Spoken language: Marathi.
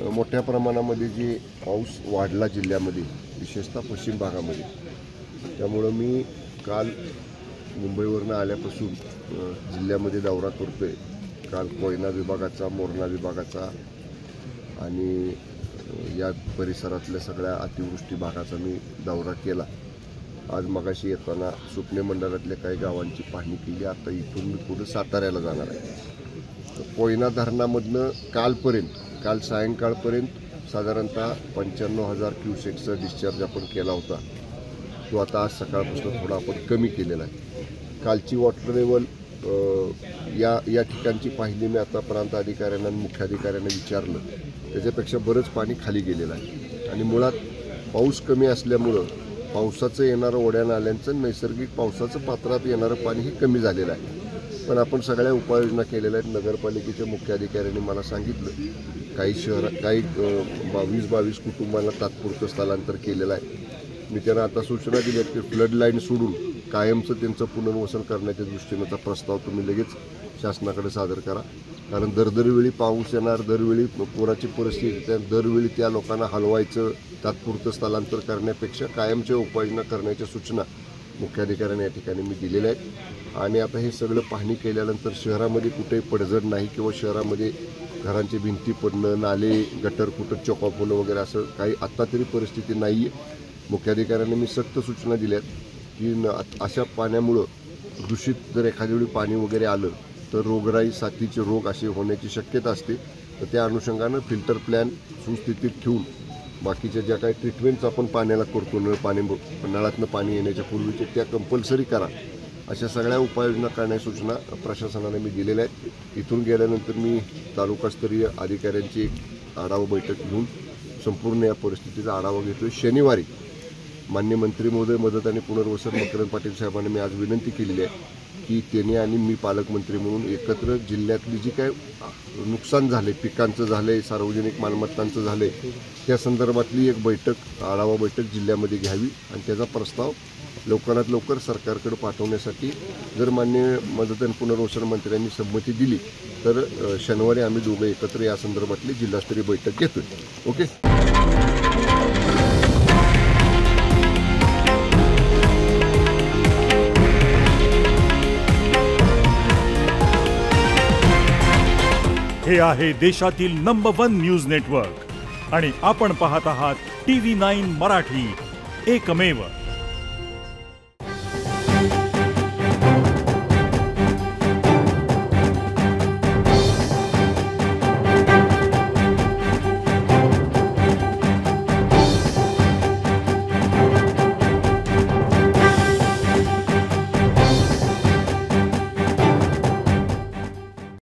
मोठ्या प्रमाणामध्ये जे पाऊस वाढला जिल्ह्यामध्ये, विशेषतः पश्चिम भागामध्ये, त्यामुळं मी काल मुंबईवरनं आल्यापासून जिल्ह्यामध्ये दौरा करतोय। काल कोयना विभागाचा, मोरणा विभागाचा आणि या परिसरातल्या सगळ्या अतिवृष्टी भागाचा मी दौरा केला। आज मगाशी येताना सुपणे मंडळातल्या काही गावांची पाहणी केली। आता इथून मी पुढे साताऱ्याला जाणार आहे। कोयना धरणामधनं काल सायंकाळपर्यंत साधारणतः 95,000 क्युसेक्सचा डिस्चार्ज आपण केला होता। तो आता आज सकाळपासून थोडा आपण कमी केलेला आहे। कालची वॉटर लेवल या ठिकाणची पाहिली मी आता प्रांत अधिकाऱ्यांना आणि मुख्याधिकाऱ्यांना विचारलं, त्याच्यापेक्षा बरंच पाणी खाली गेलेलं आहे। आणि मुळात पाऊस कमी असल्यामुळं पावसाचं येणारं ओढ्या नाल्यांचं नैसर्गिक पावसाचं पात्रात येणारं पाणी हे कमी झालेलं आहे। पण आपण सगळ्या उपाययोजना केलेल्या आहेत। नगरपालिकेच्या मुख्याधिकाऱ्यांनी मला सांगितलं काही 22 कुटुंबांना तात्पुरतं स्थलांतर केलेलं आहे। मी त्यांना आता सूचना दिल्या की फ्लड लाईन सोडून कायमचं त्यांचं पुनर्वसन करण्याच्या दृष्टीनेचा प्रस्ताव तुम्ही लगेच शासनाकडे सादर करा। कारण दरवेळी पाऊस येणार, दरवेळी पुराची परिस्थिती, त्या दरवेळी त्या लोकांना हलवायचं, तात्पुरतं स्थलांतर करण्यापेक्षा कायमच्या उपाययोजना करण्याच्या सूचना मुख्याधिकाऱ्यांनी या ठिकाणी मी दिलेल्या आहेत। आणि आता हे सगळं पाहणी केल्यानंतर शहरामध्ये कुठेही पडझड नाही किंवा शहरामध्ये घरांची भिंती पडणं, नाले गटर कुठं चॉकअप होणं वगैरे असं काही आत्ता तरी परिस्थिती नाही आहे। मुख्याधिकाऱ्यांनी मी सक्त सूचना दिल्यात की अशा पाण्यामुळं दूषित जर एखाद्या वेळी पाणी वगैरे आलं तर रोगराई, साथीचे रोग असे होण्याची शक्यता असते। तर त्या अनुषंगानं फिल्टर प्लॅन सुस्थितीत ठेवून बाकीच्या ज्या काही ट्रीटमेंट्स आपण पाण्याला करतो, नळातनं पाणी येण्याच्या पूर्वीचे त्या कंपल्सरी करा, अशा सगळ्या उपाययोजना करण्याच्या सूचना प्रशासनाने मी दिलेल्या आहेत। इथून गेल्यानंतर मी तालुकास्तरीय अधिकाऱ्यांची एक आढावा बैठक घेऊन संपूर्ण या परिस्थितीचा आढावा घेतोय। शनिवारी माननीय मंत्री महोदय मदत आणि पुनर्वसन मकरंद पाटील साहेबांनी मी आज विनंती केलेली आहे की त्यांनी आणि मी पालकमंत्री म्हणून एकत्र जिल्ह्यातली जी काय नुकसान झाले, पिकांचं झाले, सार्वजनिक मालमत्तांचं झाले, त्या संदर्भातली एक बैठक, आढावा बैठक जिल्ह्यामध्ये घ्यावी आणि त्याचा प्रस्ताव लवकरात लवकर सरकारकडे पाठवण्यासाठी जर माननीय मदत आणि पुनर्वसन मंत्र्यांनी संमती दिली तर शनिवारी आम्ही दोघं एकत्र या संदर्भातली जिल्हास्तरीय बैठक घेतोय। ओके। हे आहे देशातील नंबर 1 न्यूज नेटवर्क आणि आपण पाहत आहात TV9 मराठी, एकमेव।